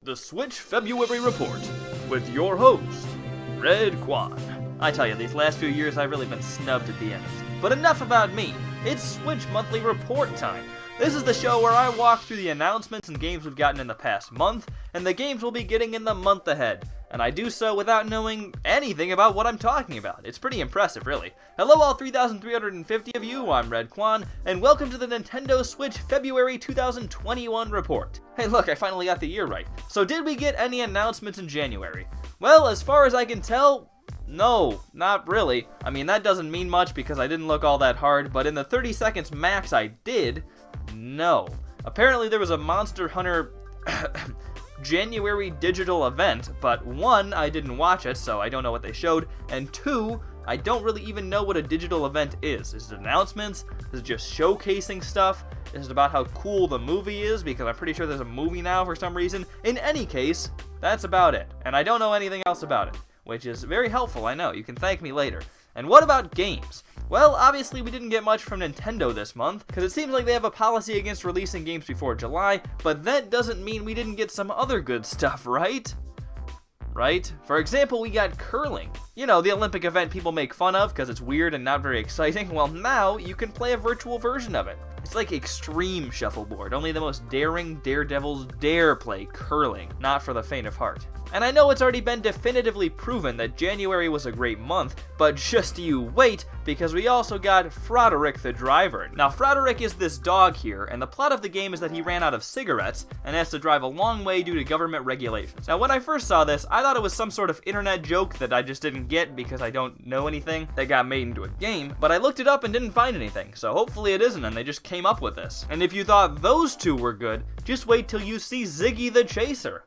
The Switch February Report, with your host, Redkwan. I tell you, these last few years I've really been snubbed at the end. But enough about me, it's Switch Monthly Report time. This is the show where I walk through the announcements and games we've gotten in the past month, and the games we'll be getting in the month ahead. And I do so without knowing anything about what I'm talking about. It's pretty impressive, really. Hello all 3,350 of you, I'm Redkwan, and welcome to the Nintendo Switch February 2021 report. Hey look, I finally got the year right. So did we get any announcements in January? Well, as far as I can tell, no, not really. I mean, that doesn't mean much because I didn't look all that hard, but in the 30 seconds max I did, no. Apparently there was a Monster Hunter January digital event, but one, I didn't watch it, so I don't know what they showed, and two, I don't really even know what a digital event is. Is it announcements? Is it just showcasing stuff? Is it about how cool the movie is? Because I'm pretty sure there's a movie now for some reason. In any case, that's about it, and I don't know anything else about it, which is very helpful, I know. You can thank me later. And what about games? Well, obviously we didn't get much from Nintendo this month, because it seems like they have a policy against releasing games before July, but that doesn't mean we didn't get some other good stuff, right? Right? For example, we got curling. You know, the Olympic event people make fun of because it's weird and not very exciting. Well, now you can play a virtual version of it. It's like extreme shuffleboard, only the most daring daredevils dare play curling, not for the faint of heart. And I know it's already been definitively proven that January was a great month, but just you wait, because we also got Frederick the Driver. Now, Frederick is this dog here, and the plot of the game is that he ran out of cigarettes and has to drive a long way due to government regulations. Now, when I first saw this, I thought it was some sort of internet joke that I just didn't get because I don't know anything that got made into a game, but I looked it up and didn't find anything, so hopefully it isn't and they just came up with this. And if you thought those two were good, just wait till you see Ziggy the Chaser.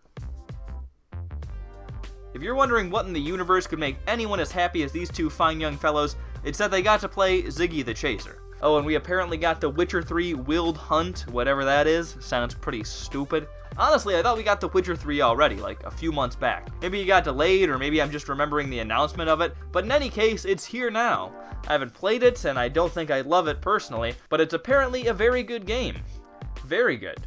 If you're wondering what in the universe could make anyone as happy as these two fine young fellows, it's that they got to play Ziggy the Chaser. Oh, and we apparently got The Witcher 3 Wild Hunt, whatever that is. Sounds pretty stupid. Honestly, I thought we got The Witcher 3 already, like a few months back. Maybe it got delayed, or maybe I'm just remembering the announcement of it, but in any case, it's here now. I haven't played it, and I don't think I love it personally, but it's apparently a very good game. Very good.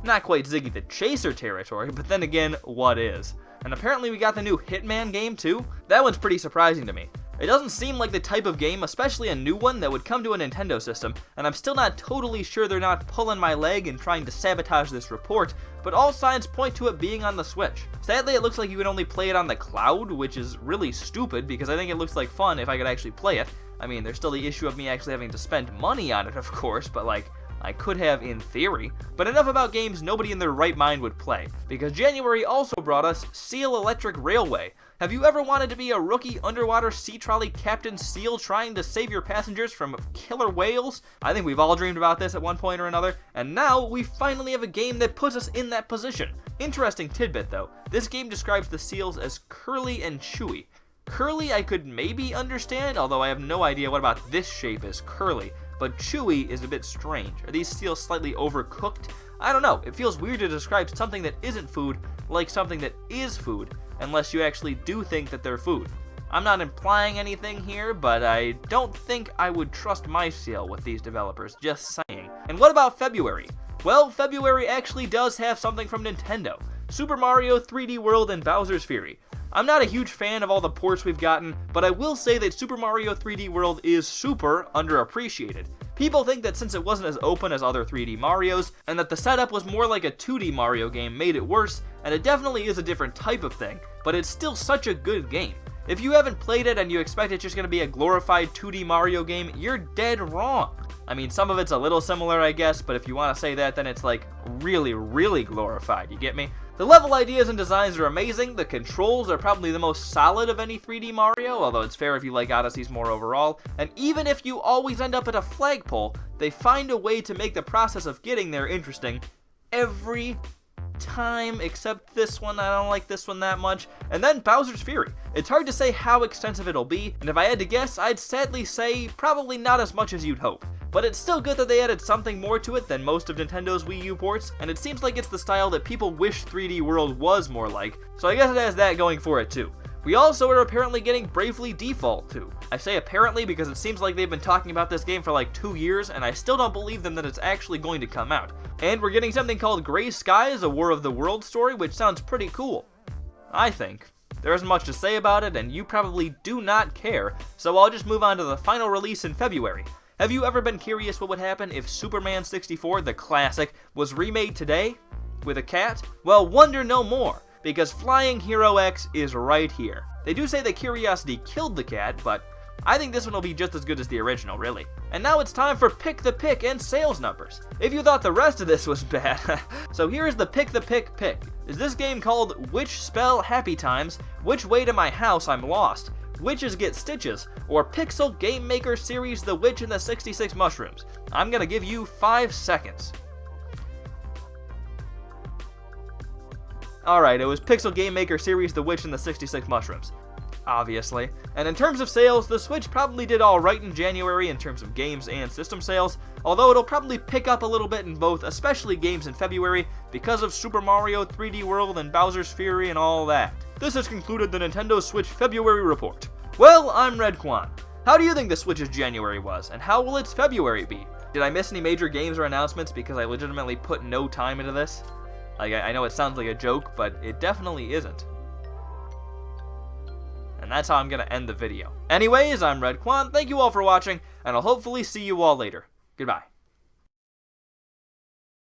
Not quite Ziggy the Chaser territory, but then again, what is? And apparently we got the new Hitman game too. That one's pretty surprising to me. It doesn't seem like the type of game, especially a new one, that would come to a Nintendo system, and I'm still not totally sure they're not pulling my leg and trying to sabotage this report, but all signs point to it being on the Switch. Sadly, it looks like you can only play it on the cloud, which is really stupid because I think it looks like fun if I could actually play it. I mean, there's still the issue of me actually having to spend money on it, of course, but like, I could have in theory. But enough about games nobody in their right mind would play, because January also brought us Seal Electric Railway. Have you ever wanted to be a rookie underwater sea trolley Captain Seal trying to save your passengers from killer whales? I think we've all dreamed about this at one point or another, and now we finally have a game that puts us in that position. Interesting tidbit though, this game describes the seals as curly and chewy. Curly I could maybe understand, although I have no idea what about this shape is curly. But chewy is a bit strange. Are these seals slightly overcooked? I don't know. It feels weird to describe something that isn't food like something that is food, unless you actually do think that they're food. I'm not implying anything here, but I don't think I would trust my seal with these developers, just saying. And what about February? Well, February actually does have something from Nintendo. Super Mario 3D World and Bowser's Fury. I'm not a huge fan of all the ports we've gotten, but I will say that Super Mario 3D World is super underappreciated. People think that since it wasn't as open as other 3D Marios, and that the setup was more like a 2D Mario game made it worse, and it definitely is a different type of thing, but it's still such a good game. If you haven't played it and you expect it's just going to be a glorified 2D Mario game, you're dead wrong. I mean, some of it's a little similar, I guess, but if you want to say that, then it's like really, really glorified, you get me? The level ideas and designs are amazing, the controls are probably the most solid of any 3D Mario, although it's fair if you like Odyssey's more overall, and even if you always end up at a flagpole, they find a way to make the process of getting there interesting every time, except this one. I don't like this one that much. And then Bowser's Fury. It's hard to say how extensive it'll be, and if I had to guess, I'd sadly say probably not as much as you'd hope. But it's still good that they added something more to it than most of Nintendo's Wii U ports, and it seems like it's the style that people wish 3D World was more like, so I guess it has that going for it too. We also are apparently getting Bravely Default too. I say apparently because it seems like they've been talking about this game for like 2 years, and I still don't believe them that it's actually going to come out. And we're getting something called Gray Skies, a War of the Worlds story, which sounds pretty cool, I think. There isn't much to say about it, and you probably do not care, so I'll just move on to the final release in February. Have you ever been curious what would happen if Superman 64, the classic, was remade today? With a cat? Well, wonder no more, because Flying Hero X is right here. They do say that Curiosity killed the cat, but I think this one will be just as good as the original, really. And now it's time for Pick the Pick and sales numbers. If you thought the rest of this was bad, so here's the Pick the Pick pick. Is this game called Which Spell Happy Times, Which Way to My House I'm Lost, Witches Get Stitches, or Pixel Game Maker Series The Witch and the 66 Mushrooms? I'm gonna give you 5 seconds. Alright, it was Pixel Game Maker Series The Witch and the 66 Mushrooms. Obviously. And in terms of sales, the Switch probably did alright in January in terms of games and system sales, although it'll probably pick up a little bit in both, especially games in February, because of Super Mario 3D World and Bowser's Fury and all that. This has concluded the Nintendo Switch February report. Well, I'm Redkwan. How do you think the Switch's January was, and how will its February be? Did I miss any major games or announcements because I legitimately put no time into this? Like, I know it sounds like a joke, but it definitely isn't. And that's how I'm gonna end the video. Anyways, I'm Redkwan, thank you all for watching, and I'll hopefully see you all later. Goodbye.